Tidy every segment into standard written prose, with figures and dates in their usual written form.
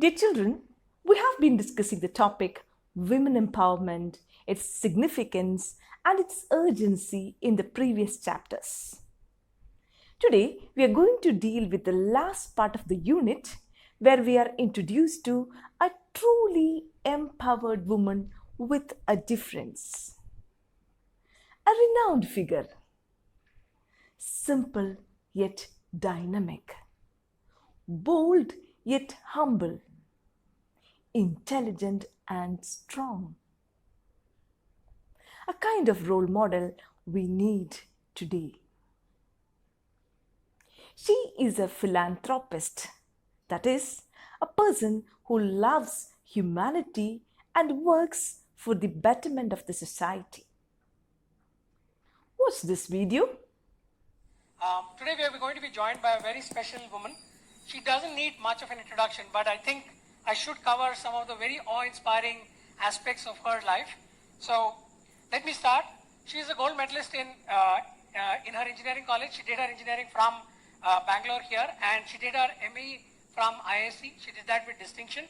Dear children, we have been discussing the topic women empowerment, its significance, and its urgency in the previous chapters. Today, we are going to deal with the last part of the unit where we are introduced to a truly empowered woman with a difference. A renowned figure, simple yet dynamic, bold yet humble, intelligent and strong. A kind of role model we need today. She is a philanthropist, that is, a person who loves humanity and works for the betterment of the society. Watch this video. Today we are going to be joined by a very special woman. She doesn't need much of an introduction, but I think I should cover some of the very awe-inspiring aspects of her life. So let me start. She is a gold medalist in her engineering college. She did her engineering from Bangalore here, and she did her ME from ISC. She did that with distinction.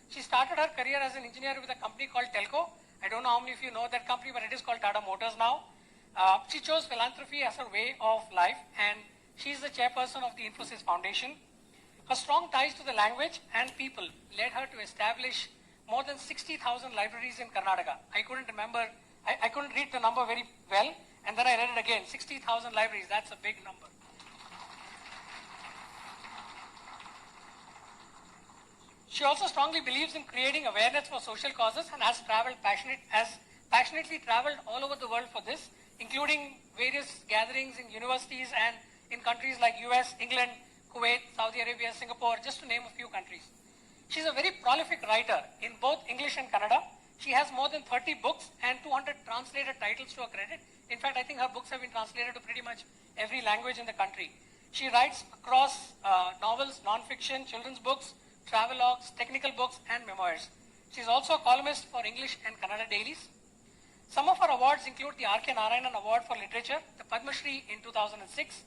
She started her career as an engineer with a company called Telco. I don't know how many of you know that company, but it is called Tata Motors now. She chose philanthropy as her way of life, and she is the chairperson of the Infosys Foundation. Her strong ties to the language and people led her to establish more than 60,000 libraries in Karnataka. I couldn't read the number very well, and then I read it again. 60,000 libraries, that's a big number. She also strongly believes in creating awareness for social causes and has passionately traveled all over the world for this, including various gatherings in universities and in countries like US, England, Kuwait, Saudi Arabia, Singapore, just to name a few countries. She's a very prolific writer in both English and Kannada. She has more than 30 books and 200 translated titles to her credit. In fact, I think her books have been translated to pretty much every language in the country. She writes across novels, non-fiction, children's books, travelogues, technical books, and memoirs. She's also a columnist for English and Kannada dailies. Some of her awards include the R.K. Narayanan Award for Literature, the Padma Shri in 2006,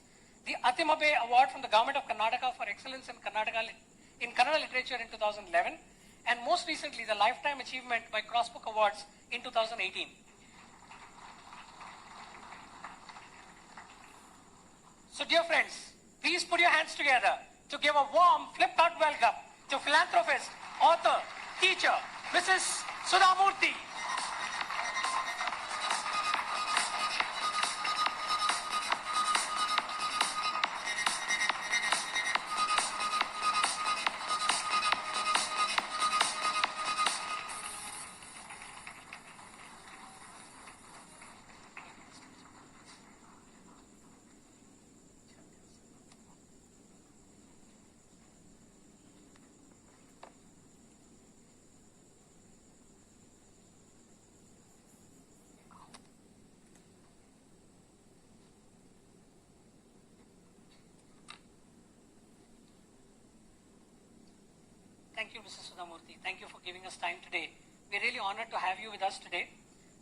the Atimabe Award from the Government of Karnataka for Excellence in Kannada Literature in 2011, and most recently the Lifetime Achievement by Crossbook Awards in 2018. So dear friends, please put your hands together to give a warm flipped-out welcome to philanthropist, author, teacher, Mrs. Sudha Murthy. Thank you, Mrs. Sudha Murthy. Thank you for giving us time today. We're really honored to have you with us today.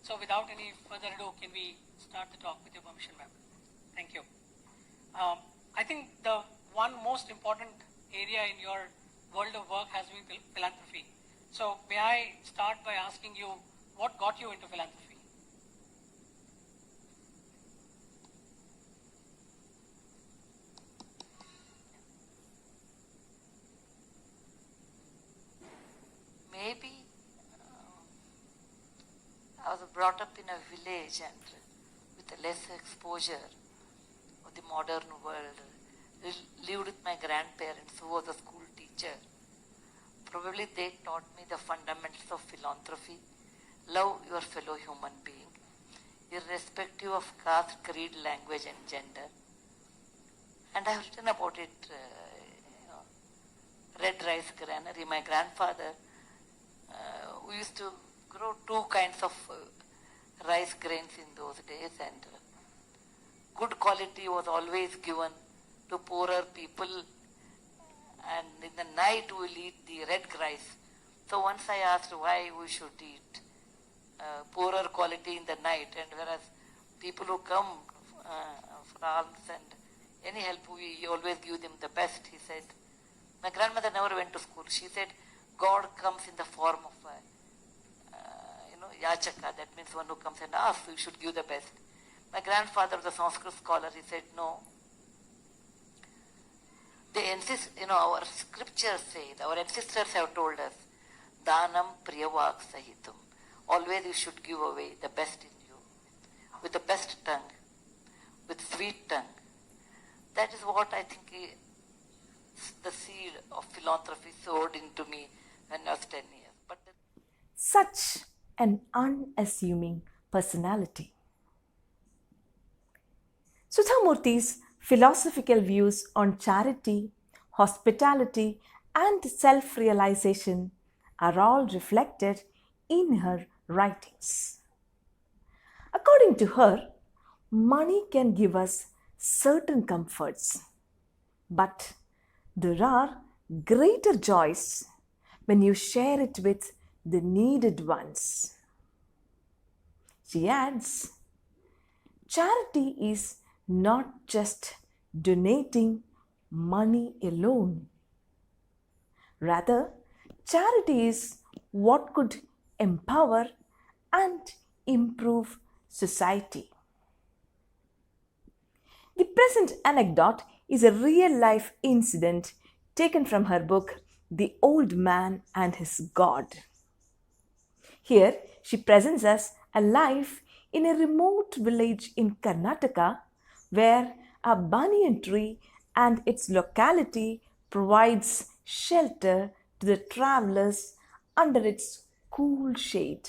So without any further ado, can we start the talk with your permission, ma'am? Thank you. I think the one most important area in your world of work has been philanthropy. So may I start by asking you, what got you into philanthropy? Maybe I was brought up in a village and with a less exposure of the modern world. Lived with my grandparents who was a school teacher. Probably they taught me the fundamentals of philanthropy. Love your fellow human being, irrespective of caste, creed, language and gender. And I have written about it, Red Rice Granary. My grandfather, we used to grow two kinds of rice grains in those days, and good quality was always given to poorer people, and in the night we will eat the red rice. So once I asked why we should eat poorer quality in the night, and whereas people who come for alms and any help, we always give them the best. He said, my grandmother never went to school. She said, God comes in the form of yachaka, that means one who comes and asks, you should give the best. My grandfather was a Sanskrit scholar, he said, no. They insist, our scriptures say, our ancestors have told us, Dhanam priyavak sahitam. Always you should give away the best in you, with the best tongue, with sweet tongue. That is what I think the seed of philanthropy sowed into me when I was 10 years. Such an unassuming personality. Sudha Murthy's philosophical views on charity, hospitality, and self-realization are all reflected in her writings. According to her, money can give us certain comforts, but there are greater joys when you share it with the needed ones. She adds, charity is not just donating money alone. Rather, charity is what could empower and improve society. The present anecdote is a real-life incident taken from her book, The Old Man and His God. Here, she presents us a life in a remote village in Karnataka where a banyan tree and its locality provides shelter to the travelers under its cool shade.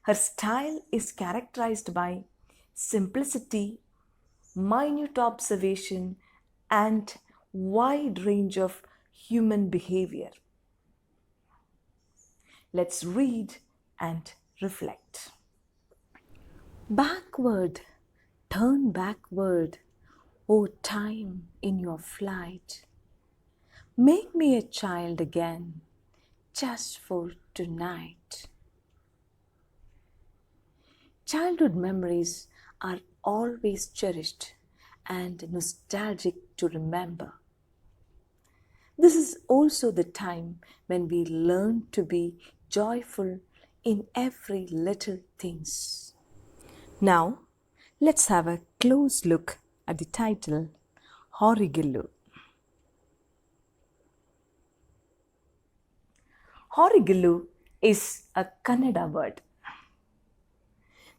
Her style is characterized by simplicity, minute observation, and wide range of human behavior. Let's read and reflect. Backward, turn backward, O time in your flight. Make me a child again, just for tonight. Childhood memories are always cherished and nostalgic to remember. This is also the time when we learn to be joyful in every little things. Now, let's have a close look at the title, Horegallu. Horegallu is a Kannada word.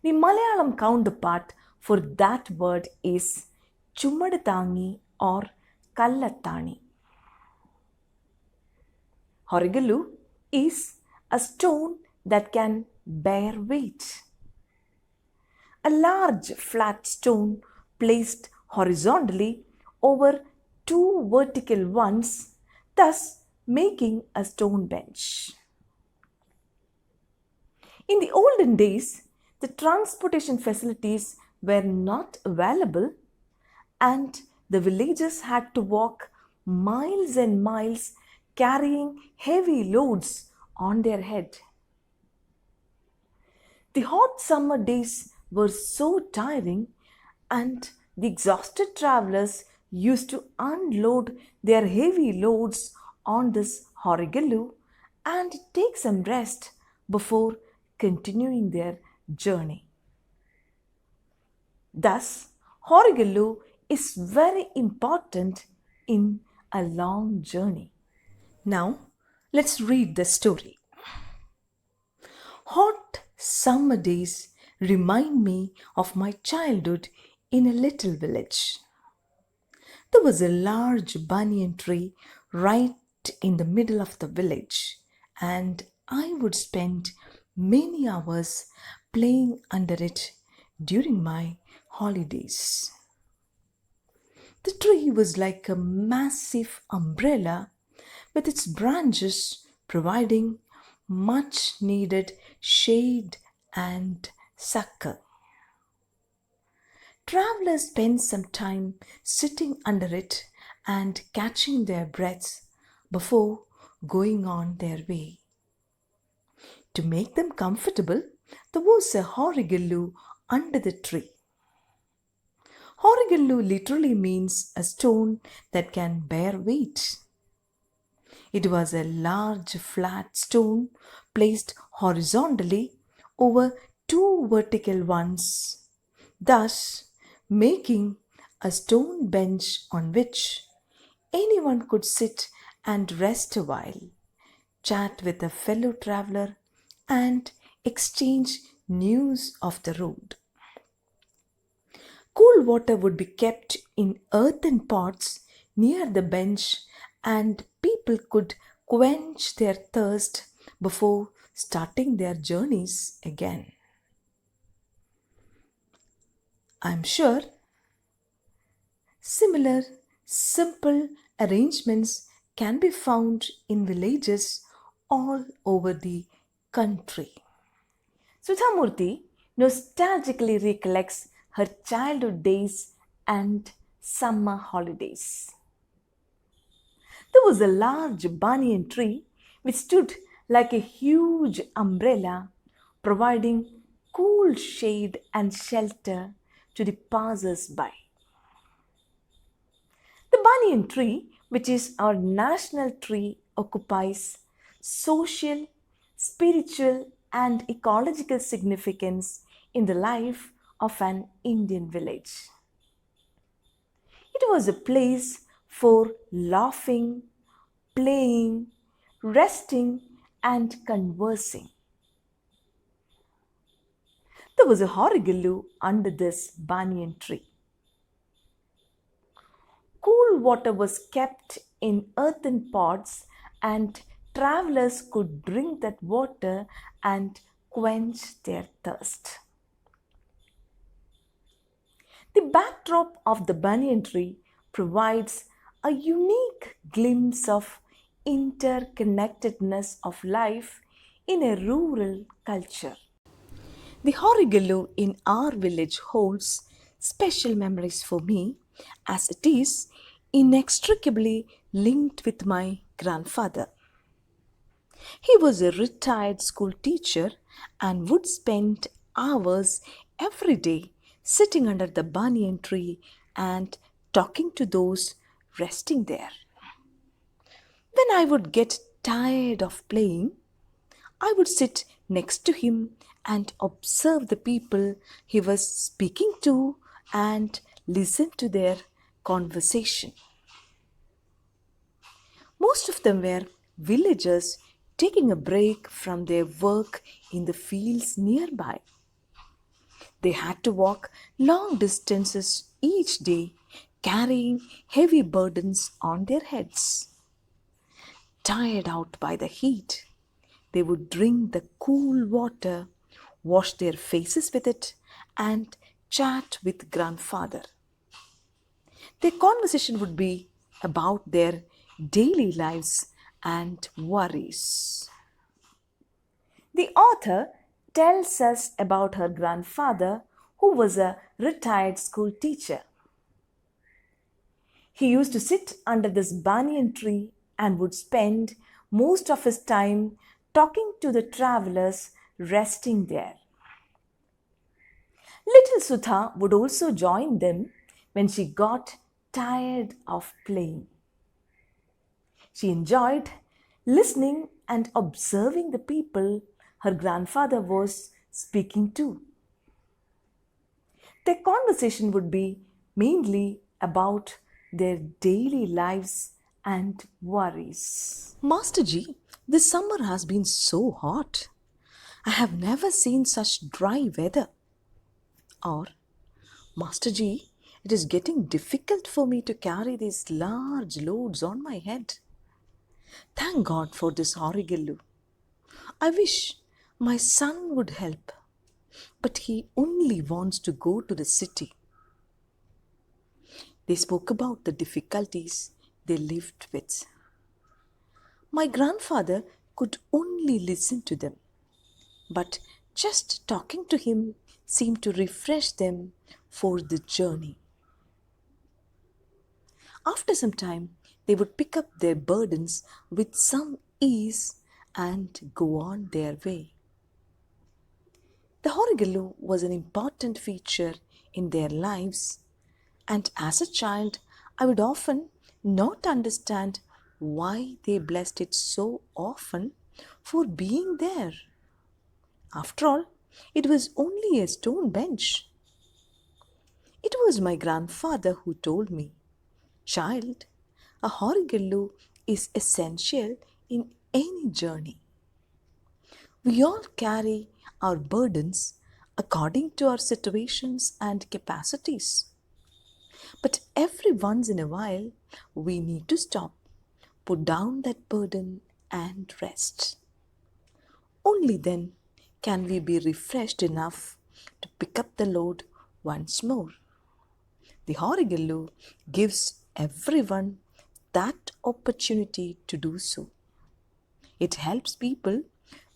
The Malayalam counterpart for that word is Chummadatani or Kallatani. Horegallu is a stone that can bear weight. A large flat stone placed horizontally over two vertical ones, thus making a stone bench. In the olden days, the transportation facilities were not available and the villagers had to walk miles and miles carrying heavy loads on their head. The hot summer days were so tiring and the exhausted travelers used to unload their heavy loads on this Horegallu and take some rest before continuing their journey. Thus, Horegallu is very important in a long journey. Now, let's read the story. Hot summer days remind me of my childhood in a little village. There was a large banyan tree right in the middle of the village, and I would spend many hours playing under it during my holidays. The tree was like a massive umbrella with its branches providing much needed shade and succor. Travelers spent some time sitting under it and catching their breaths before going on their way. To make them comfortable, there was a Horegallu under the tree. Horegallu literally means a stone that can bear weight. It was a large flat stone placed horizontally over two vertical ones, thus making a stone bench on which anyone could sit and rest a while, chat with a fellow traveler, and exchange news of the road. Cool water would be kept in earthen pots near the bench, and people could quench their thirst before starting their journeys again. I'm sure similar simple arrangements can be found in villages all over the country. Sudha nostalgically recollects her childhood days and summer holidays. There was a large banyan tree which stood like a huge umbrella, providing cool shade and shelter to the passers by. The banyan tree, which is our national tree, occupies social, spiritual, and ecological significance in the life of an Indian village. It was a place for laughing, playing, resting, and conversing. There was a Horegallu under this banyan tree. Cool water was kept in earthen pots, and travelers could drink that water and quench their thirst. The backdrop of the banyan tree provides a unique glimpse of interconnectedness of life in a rural culture. The Horegallu in our village holds special memories for me as it is inextricably linked with my grandfather. He was a retired school teacher and would spend hours every day sitting under the banyan tree and talking to those resting there. When I would get tired of playing, I would sit next to him and observe the people he was speaking to and listen to their conversation. Most of them were villagers taking a break from their work in the fields nearby. They had to walk long distances each day, carrying heavy burdens on their heads. Tired out by the heat, they would drink the cool water, wash their faces with it, and chat with grandfather. Their conversation would be about their daily lives and worries. The author tells us about her grandfather, who was a retired school teacher. He used to sit under this banyan tree and would spend most of his time talking to the travelers resting there. Little Sudha would also join them when she got tired of playing. She enjoyed listening and observing the people her grandfather was speaking to. Their conversation would be mainly about their daily lives and worries. Master Ji, this summer has been so hot. I have never seen such dry weather. Or, Master Ji, it is getting difficult for me to carry these large loads on my head. Thank God for this Horegallu. I wish my son would help, but he only wants to go to the city. They spoke about the difficulties they lived with. My grandfather could only listen to them, but just talking to him seemed to refresh them for the journey. After some time, they would pick up their burdens with some ease and go on their way. The Horegallu was an important feature in their lives, and as a child, I would often not understand why they blessed it so often for being there. After all, it was only a stone bench. It was my grandfather who told me, "Child, a Horegallu is essential in any journey. We all carry our burdens according to our situations and capacities. But every once in a while, we need to stop, put down that burden, and rest. Only then can we be refreshed enough to pick up the load once more." The Horegallu gives everyone that opportunity to do so. It helps people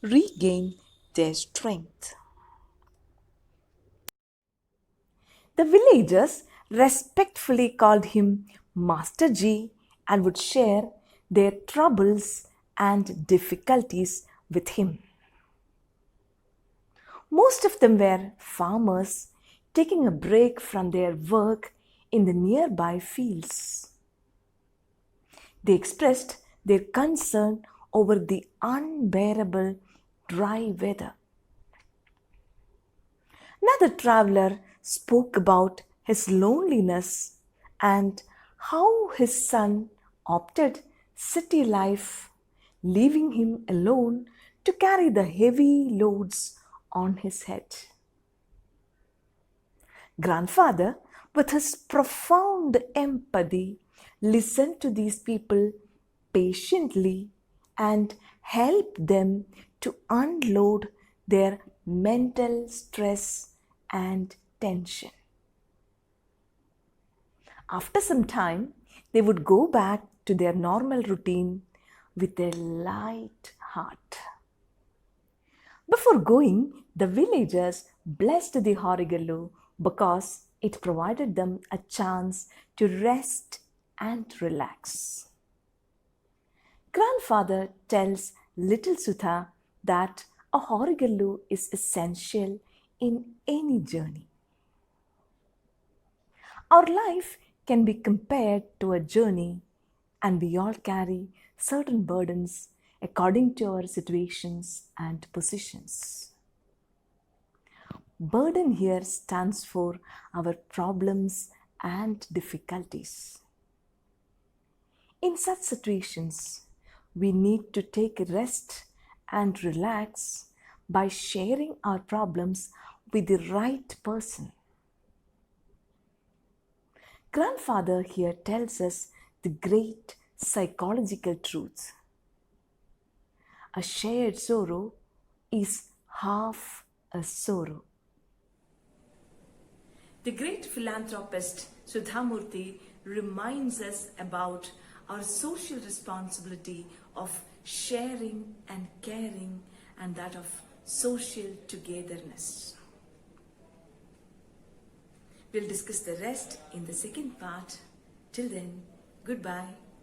regain their strength. The villagers respectfully called him Master Ji and would share their troubles and difficulties with him. Most of them were farmers taking a break from their work in the nearby fields. They expressed their concern over the unbearable dry weather. Another traveler spoke about his loneliness and how his son opted city life, leaving him alone to carry the heavy loads on his head. Grandfather, with his profound empathy, listened to these people patiently and helped them to unload their mental stress and tension. After some time, they would go back to their normal routine with a light heart. Before going, the villagers blessed the Horegallu because it provided them a chance to rest and relax. Grandfather tells little Sudha that a Horegallu is essential in any journey. Our life can be compared to a journey, and we all carry certain burdens according to our situations and positions. Burden here stands for our problems and difficulties. In such situations, we need to take a rest and relax by sharing our problems with the right person. Grandfather here tells us the great psychological truth. A shared sorrow is half a sorrow. The great philanthropist Sudha Murthy reminds us about our social responsibility of sharing and caring and that of social togetherness. We'll discuss the rest in the second part. Till then, goodbye.